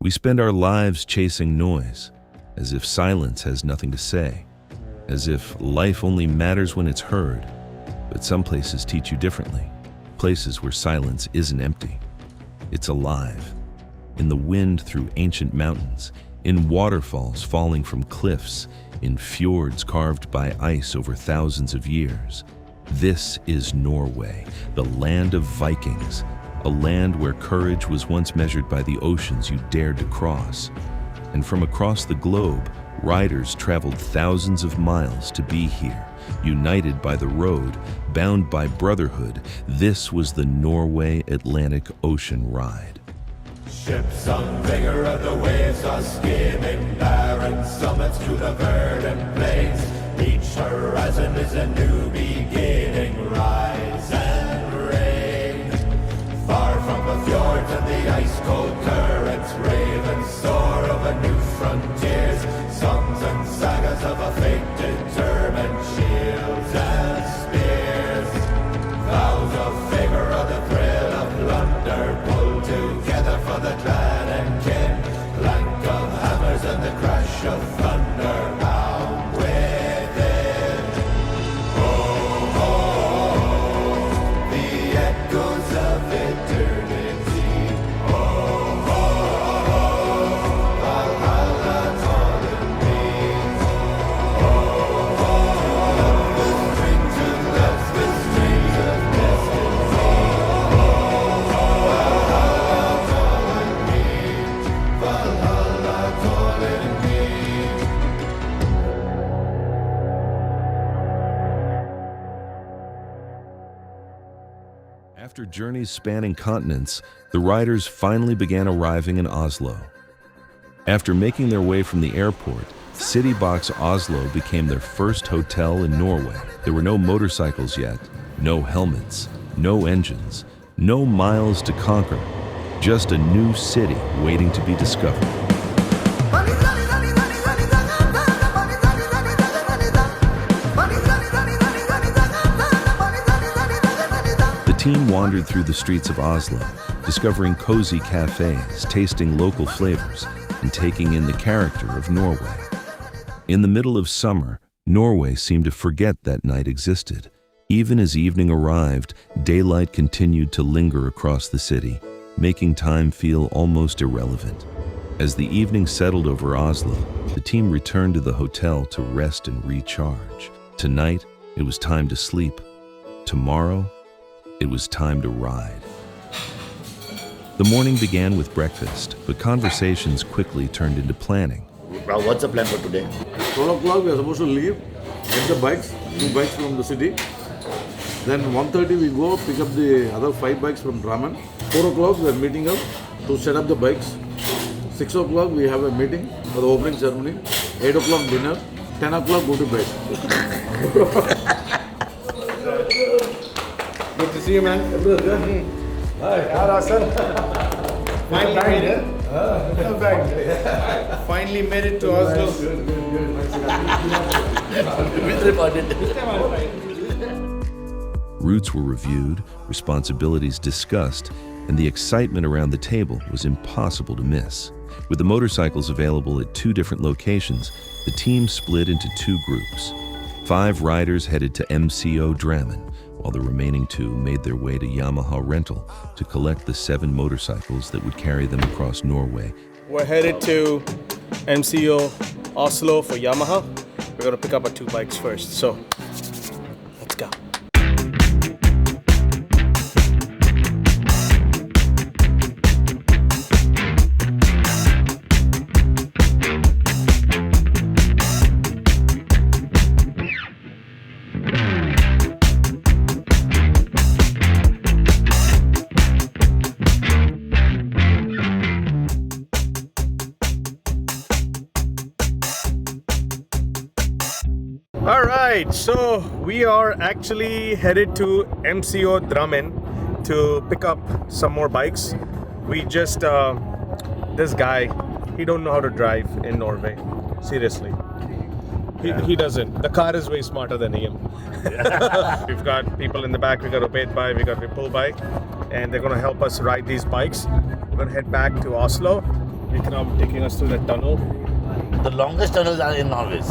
We spend our lives chasing noise, as if silence has nothing to say, as if life only matters when it's heard. But some places teach you differently, places where silence isn't empty. It's alive, in the wind through ancient mountains, in waterfalls falling from cliffs, in fjords carved by ice over thousands of years. This is Norway, the land of Vikings, a land where courage was once measured by the oceans you dared to cross. And from across the globe, riders traveled thousands of miles to be here, united by the road, bound by Brotherhood. This was the Norway Atlantic Ocean Ride. Ships on vigor of the waves are skimming barren summits to the verdant plains. Each horizon is a new beginning, rise and reign. Far from the fjords and the ice-cold currents, ravens soar over new frontiers. Songs and sagas of a fate determined, shields and spears. Vows of vigor of the thrill of plunder, pulled together for the clan and kin. Clank of hammers and the crash of thunder, bound within. Oh, oh, the echoes of eternity. Oh, oh, Valhalla calling me. Oh, love the strings of love's the strings of destiny. Valhalla calling me. Valhalla calling me. After journeys spanning continents, the riders finally began arriving in Oslo. After making their way from the airport, City Box Oslo became their first hotel in Norway. There were no motorcycles yet, no helmets, no engines, no miles to conquer, just a new city waiting to be discovered. The team wandered through the streets of Oslo, discovering cozy cafes, tasting local flavors, and taking in the character of Norway. In the middle of summer, Norway seemed to forget that night existed. Even as evening arrived, daylight continued to linger across the city, making time feel almost irrelevant. As the evening settled over Oslo, the team returned to the hotel to rest and recharge. Tonight, it was time to sleep. Tomorrow, it was time to ride. The morning began with breakfast, but conversations quickly turned into planning. Rao, what's the plan for today? 12 o'clock we are supposed to leave, get the bikes, 2 bikes from the city. Then 1:30 we go pick up the other 5 bikes from Draman. 4 o'clock we are meeting up to set up the bikes. 6 o'clock we have a meeting for the opening ceremony. 8 o'clock dinner. 10 o'clock go to bed. Good to see you, man. Hi. Finally made it to Oslo. Routes were reviewed, responsibilities discussed, and the excitement around the table was impossible to miss. With the motorcycles available at 2 different locations, the team split into 2 groups. 5 riders headed to MCO Drammen, while the remaining 2 made their way to Yamaha Rental to collect the 7 motorcycles that would carry them across Norway. We're headed to MCO Oslo for Yamaha. We're going to pick up our 2 bikes first. So, let's go. Alright, so we are actually headed to MCO Drammen to pick up some more bikes. We just, this guy, he don't know how to drive in Norway, seriously. He doesn't. The car is way smarter than him. We've got people in the back, we got Obed by, we pull by, and they're gonna help us ride these bikes. We're gonna head back to Oslo Vikram taking us through that tunnel. The longest tunnels are in Norway.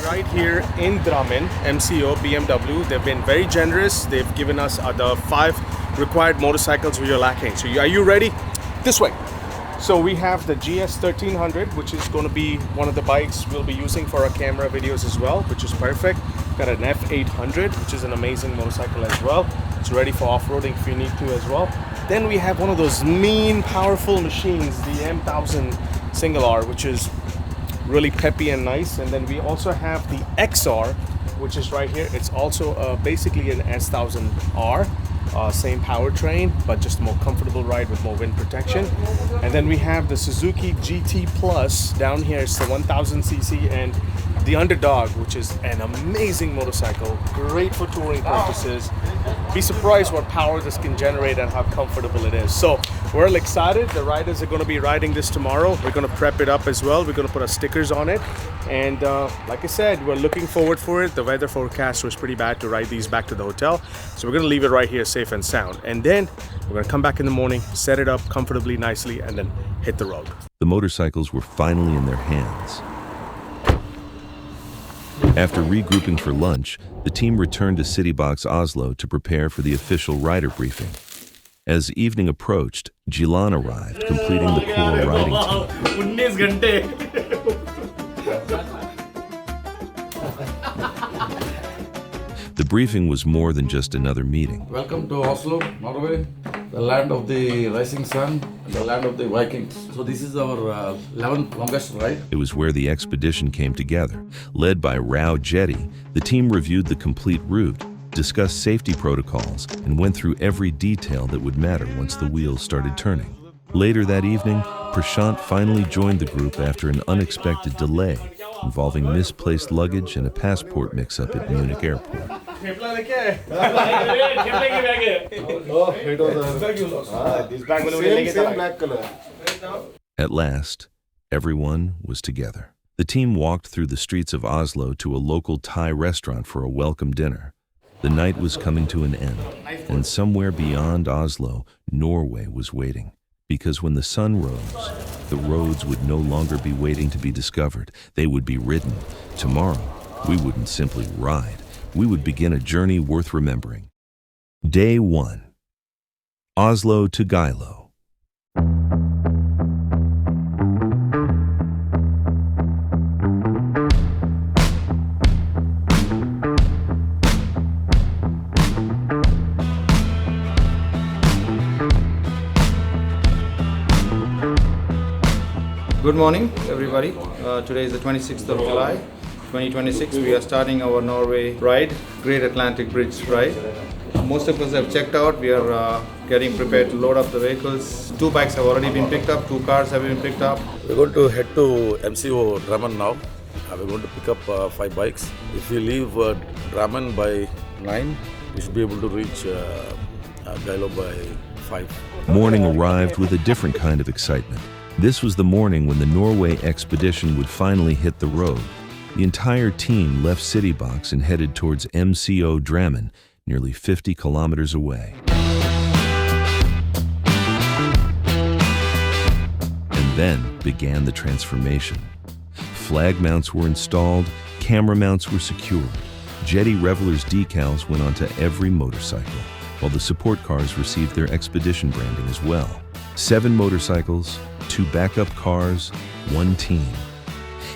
Right here in Drammen, MCO, BMW, they've been very generous. They've given us the 5 required motorcycles we are lacking. So are you ready? This way. So we have the GS 1300, which is going to be one of the bikes we'll be using for our camera videos as well, which is perfect. Got an F800, which is an amazing motorcycle as well. It's ready for off-roading if you need to as well. Then we have one of those mean, powerful machines, the M1000 Single R, which is really peppy and nice. And then we also have the XR, which is right here. It's also basically an S1000R. Same powertrain, but just a more comfortable ride with more wind protection. And then we have the Suzuki GT Plus down here. It's the 1000cc and the Underdog, which is an amazing motorcycle, great for touring purposes. Be surprised what power this can generate and how comfortable it is. So we're all excited. The riders are going to be riding this tomorrow. We're going to prep it up as well. We're going to put our stickers on it. And like I said, we're looking forward for it. The weather forecast was pretty bad to ride these back to the hotel. So we're going to leave it right here safe and sound. And then we're going to come back in the morning, set it up comfortably, nicely, and then hit the road. The motorcycles were finally in their hands. After regrouping for lunch, the team returned to Citybox Oslo to prepare for the official rider briefing. As evening approached, Geilo arrived, completing the core riding team. The briefing was more than just another meeting. Welcome to Oslo, Norway, the land of the rising sun, and the land of the Vikings. So this is our 11th longest ride. It was where the expedition came together. Led by Rao Jetty, the team reviewed the complete route, discussed safety protocols, and went through every detail that would matter once the wheels started turning. Later that evening, Prashant finally joined the group after an unexpected delay involving misplaced luggage and a passport mix-up at Munich Airport. At last, everyone was together. The team walked through the streets of Oslo to a local Thai restaurant for a welcome dinner. The night was coming to an end, and somewhere beyond Oslo, Norway was waiting. Because when the sun rose, the roads would no longer be waiting to be discovered. They would be ridden. Tomorrow, we wouldn't simply ride. We would begin a journey worth remembering. Day 1. Oslo to Geilo. Good morning, everybody. Today is the 26th of July, 2026. We are starting our Norway ride, Great Atlantic Bridge ride. Most of us have checked out. We are getting prepared to load up the vehicles. 2 bikes have already been picked up, 2 cars have been picked up. We're going to head to MCO Drammen now. We're going to pick up 5 bikes. If we leave Drammen by 9, we should be able to reach Geilo by 5. Morning arrived with a different kind of excitement. This was the morning when the Norway expedition would finally hit the road. The entire team left Citybox and headed towards MCO Drammen, nearly 50 kilometers away. And then began the transformation. Flag mounts were installed, camera mounts were secured. Jetty Revellers decals went onto every motorcycle, while the support cars received their expedition branding as well. 7 motorcycles, 2 backup cars, 1 team.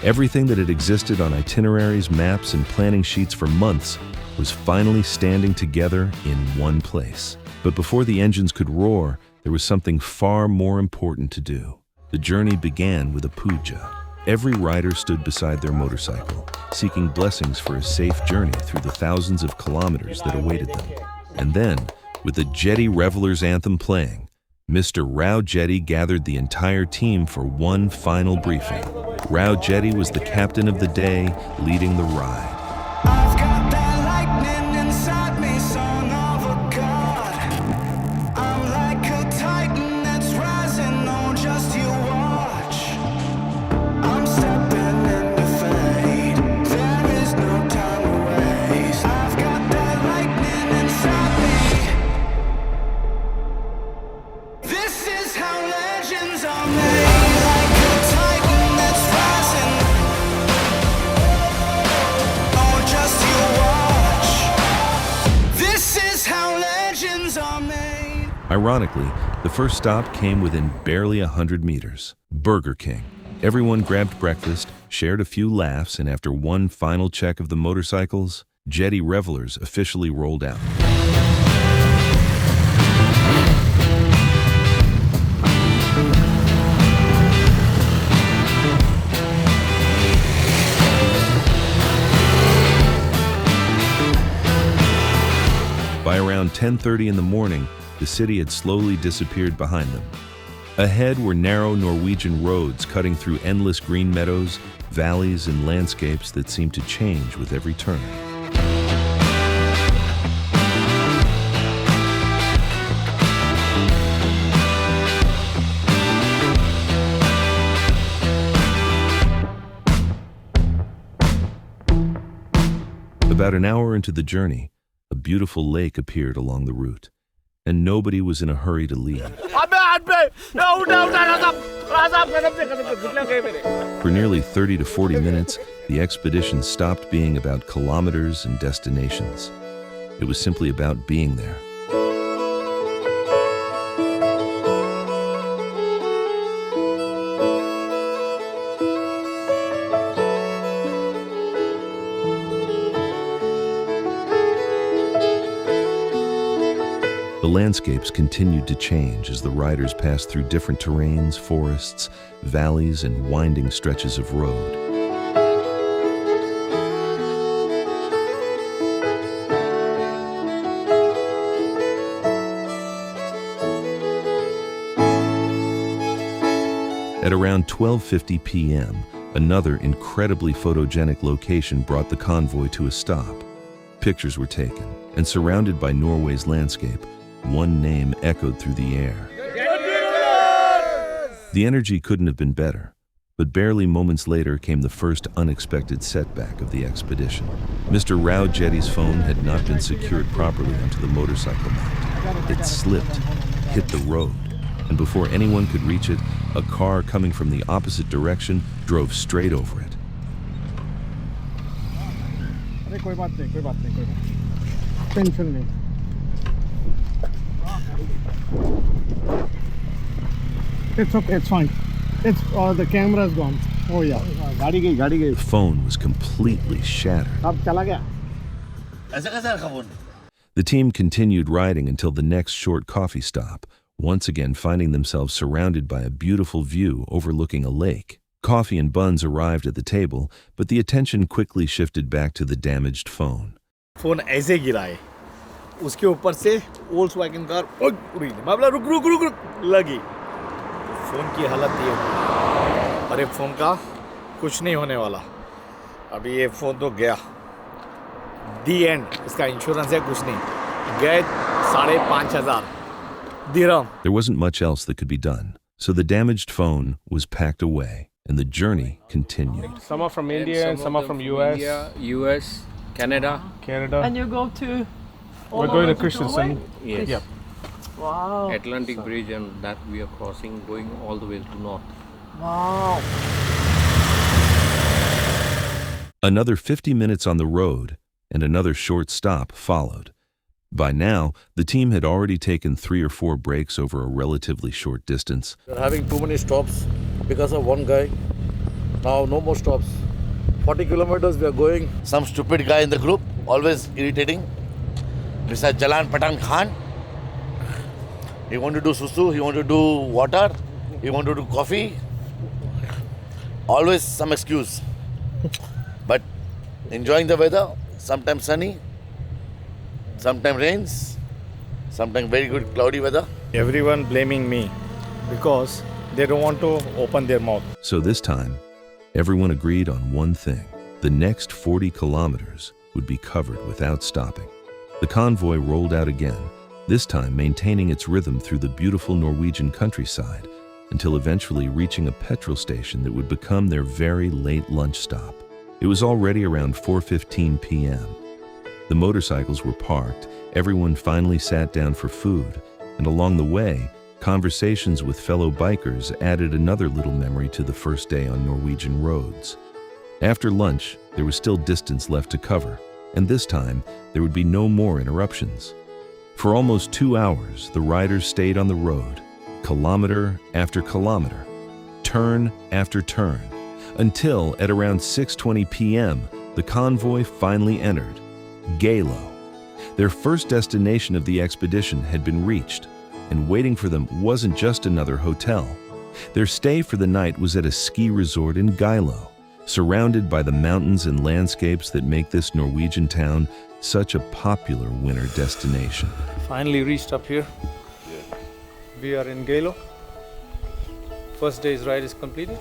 Everything that had existed on itineraries, maps, and planning sheets for months was finally standing together in one place. But before the engines could roar, there was something far more important to do. The journey began with a puja. Every rider stood beside their motorcycle, seeking blessings for a safe journey through the thousands of kilometers that awaited them. And then, with the Jetty Revellers anthem playing, Mr. Rao Jetty gathered the entire team for one final briefing. Rao Jetty was the captain of the day, leading the ride. I've got that lightning inside me, son of a god. I'm like a titan that's rising on just you one. Ironically, the first stop came within barely 100 meters. Burger King. Everyone grabbed breakfast, shared a few laughs, and after one final check of the motorcycles, Jetty Revellers officially rolled out. By around 10:30 in the morning, the city had slowly disappeared behind them. Ahead were narrow Norwegian roads cutting through endless green meadows, valleys, and landscapes that seemed to change with every turn. About an hour into the journey, a beautiful lake appeared along the route, and nobody was in a hurry to leave. For nearly 30 to 40 minutes, the expedition stopped being about kilometers and destinations. It was simply about being there. The landscapes continued to change as the riders passed through different terrains, forests, valleys, and winding stretches of road. At around 12:50 p.m., another incredibly photogenic location brought the convoy to a stop. Pictures were taken, and surrounded by Norway's landscape, one name echoed through the air. The energy couldn't have been better, but barely moments later came the first unexpected setback of the expedition. Mr. Rao Jetty's phone had not been secured properly onto the motorcycle mount. It slipped, hit the road, and before anyone could reach it, a car coming from the opposite direction drove straight over it. It's okay, it's fine. It's the camera's gone. Oh yeah. The phone was completely shattered. The team continued riding until the next short coffee stop, once again finding themselves surrounded by a beautiful view overlooking a lake. Coffee and buns arrived at the table, but the attention quickly shifted back to the damaged phone. Phone ऐसे गिरा है उसके ऊपर से Volkswagen car उड़ी मैं बोला रुक रुक रुक रुक लगी फोन की हालत ये हुई अरे फोन का कुछ नहीं होने वाला अभी ये फोन तो गया दी एंड इसका इंश्योरेंस है कुछ नहीं गए 5,500 dirham. There wasn't much else that could be done, so the damaged phone was packed away and the journey continued. Some are from India and some are from US. India, US, Canada. And you go to We're going to Christensen. Yes. Yep. Wow. Atlantic Bridge, and that we are crossing, going all the way to north. Wow. Another 50 minutes on the road and another short stop followed. By now, the team had already taken 3 or 4 breaks over a relatively short distance. We're having too many stops because of one guy. Now no more stops. 40 kilometers we are going. Some stupid guy in the group, always irritating. Mr. Jalan Patan Khan. He want to do susu, he want to do water, he want to do coffee. Always some excuse. But enjoying the weather, sometimes sunny, sometimes rains, sometimes very good cloudy weather. Everyone blaming me because they don't want to open their mouth. So this time, everyone agreed on one thing. The next 40 kilometers would be covered without stopping. The convoy rolled out again, this time maintaining its rhythm through the beautiful Norwegian countryside until eventually reaching a petrol station that would become their very late lunch stop. It was already around 4:15 p.m. The motorcycles were parked, everyone finally sat down for food, and along the way, conversations with fellow bikers added another little memory to the first day on Norwegian roads. After lunch, there was still distance left to cover, and this time, there would be no more interruptions. For almost 2 hours, the riders stayed on the road, kilometer after kilometer, turn after turn, until at around 6:20 p.m., the convoy finally entered Geilo. Their first destination of the expedition had been reached, and waiting for them wasn't just another hotel. Their stay for the night was at a ski resort in Geilo, surrounded by the mountains and landscapes that make this Norwegian town such a popular winter destination. Finally reached up here. We are in Geilo. First day's ride is completed.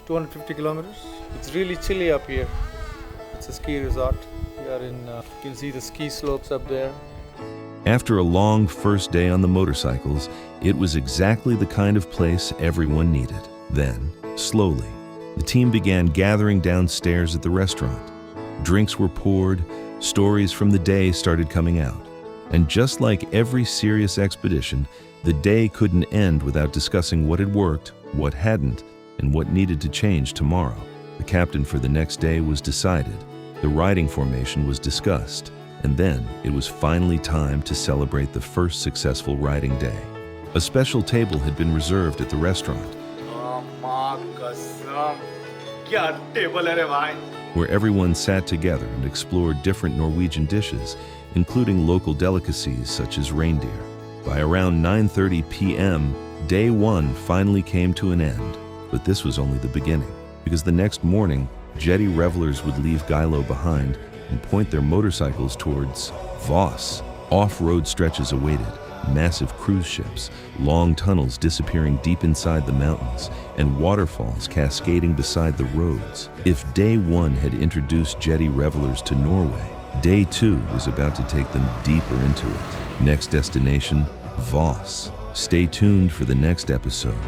250 kilometers. It's really chilly up here. It's a ski resort. We are in, you can see the ski slopes up there. After a long first day on the motorcycles, it was exactly the kind of place everyone needed. Then, slowly, the team began gathering downstairs at the restaurant. Drinks were poured, stories from the day started coming out. And just like every serious expedition, the day couldn't end without discussing what had worked, what hadn't, and what needed to change tomorrow. The captain for the next day was decided, the riding formation was discussed, and then it was finally time to celebrate the first successful riding day. A special table had been reserved at the restaurant, where everyone sat together and explored different Norwegian dishes, including local delicacies such as reindeer. By around 9:30 p.m., day one finally came to an end, but this was only the beginning, because the next morning, Jetty Revellers would leave Geilo behind and point their motorcycles towards Voss. Off-road stretches awaited, massive cruise ships, long tunnels disappearing deep inside the mountains, and waterfalls cascading beside the roads. If day one had introduced Jetty Revellers to Norway, day two was about to take them deeper into it. Next destination, Voss. Stay tuned for the next episode.